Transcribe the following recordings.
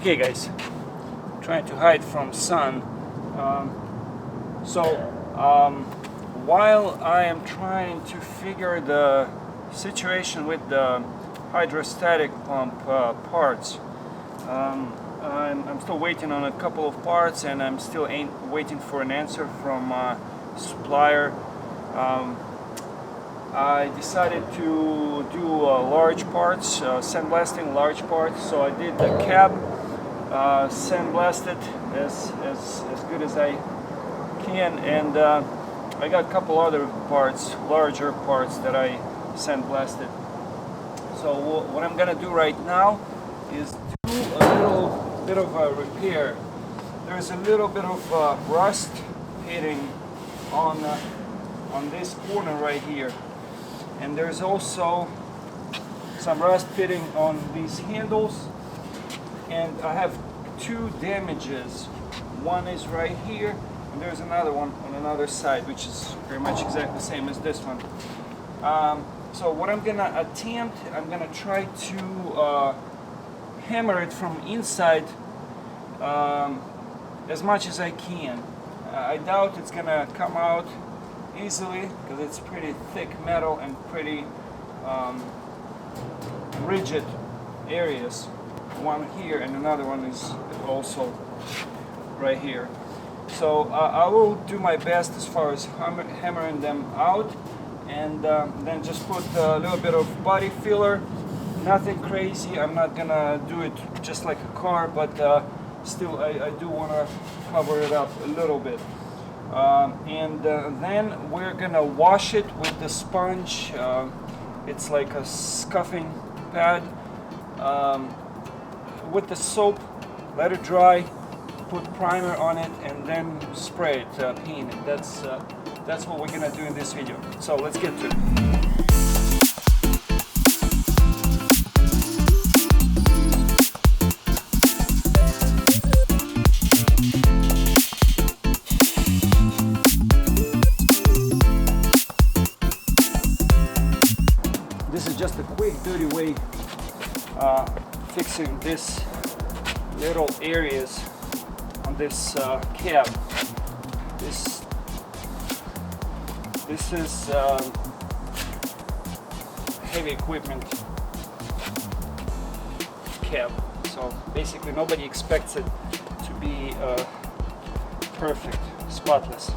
Okay guys, trying to hide from sun. While I am trying to figure the situation with the hydrostatic pump parts, I'm still waiting on a couple of parts, and I'm still waiting for an answer from supplier. I decided to do large parts, sandblasting large parts, so I did the cab, sandblasted as good as I can, and I got a couple other parts, larger parts, that I sandblasted. So what I'm gonna do right now is do a little bit of a repair. There's a little bit of rust hitting on this corner right here, and there's also some rust fitting on these handles, and I have two damages. One is right here, and there's another one on another side, which is pretty much exactly the same as this one. So what I'm gonna attempt, I'm gonna try to hammer it from inside as much as I can. I doubt it's gonna come out easily because it's pretty thick metal and pretty rigid areas. One here and another one is also right here. So I will do my best as far as hammering them out, and then just put a little bit of body filler. Nothing crazy. I'm not gonna do it just like a car, but still I do want to cover it up a little bit. Then we're gonna wash it with the sponge. It's like a scuffing pad. With the soap, let it dry, put primer on it, and then spray it, paint it. That's what we're gonna do in this video. So let's get to it. This is just a quick, dirty way fixing this little areas on this cab. This is heavy equipment cab, so basically nobody expects it to be perfect, spotless.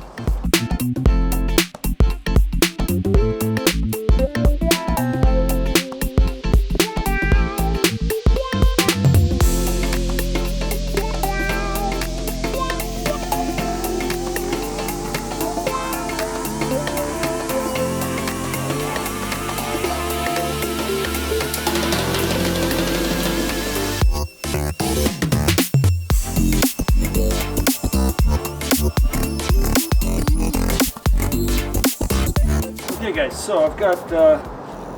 Okay guys, so I've got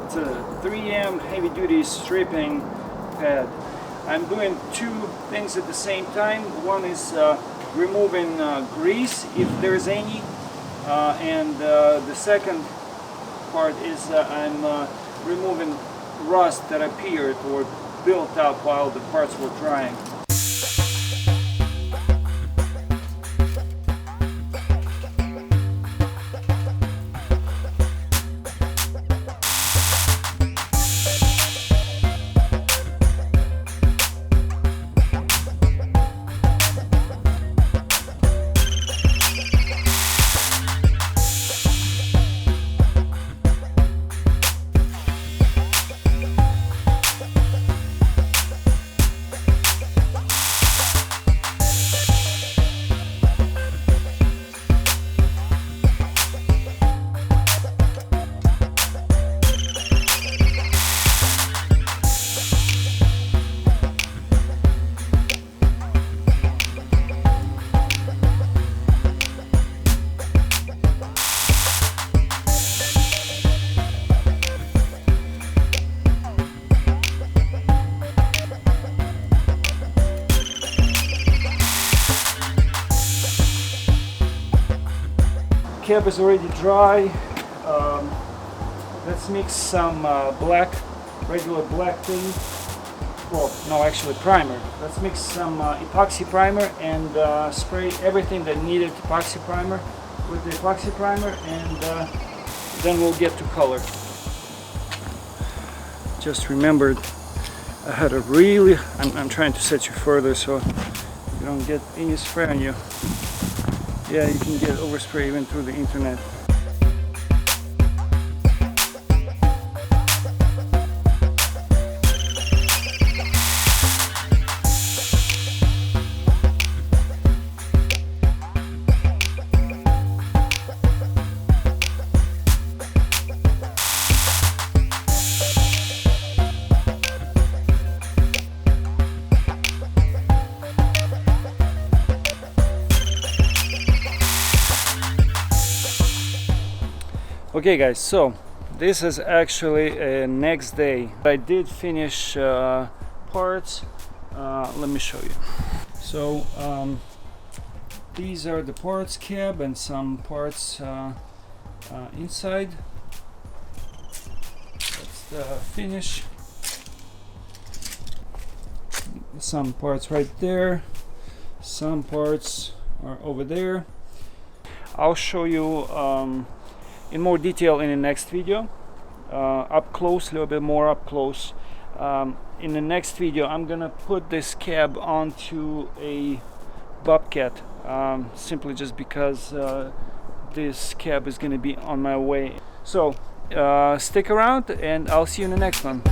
it's a 3M heavy duty stripping pad. I'm doing two things at the same time. One is removing grease if there's any, and the second part is I'm removing rust that appeared or built up while the parts were drying. Cab is already dry. Let's mix some regular black paint well, no, actually primer. Let's mix some epoxy primer and spray everything that needed epoxy primer with the epoxy primer, and then we'll get to color. Just remembered I had a really, I'm trying to set you further so you don't get any spray on you. Yeah, you can get overspray even through the internet. Okay guys, so this is actually next day. I did finish parts. Let me show you. So these are the parts cab and some parts inside. That's the finish. Some parts right there. Some parts are over there. I'll show you in more detail in the next video, up close, a little bit more up close. In the next video I'm gonna put this cab onto a Bobcat, simply just because this cab is gonna be on my way. So stick around and I'll see you in the next one.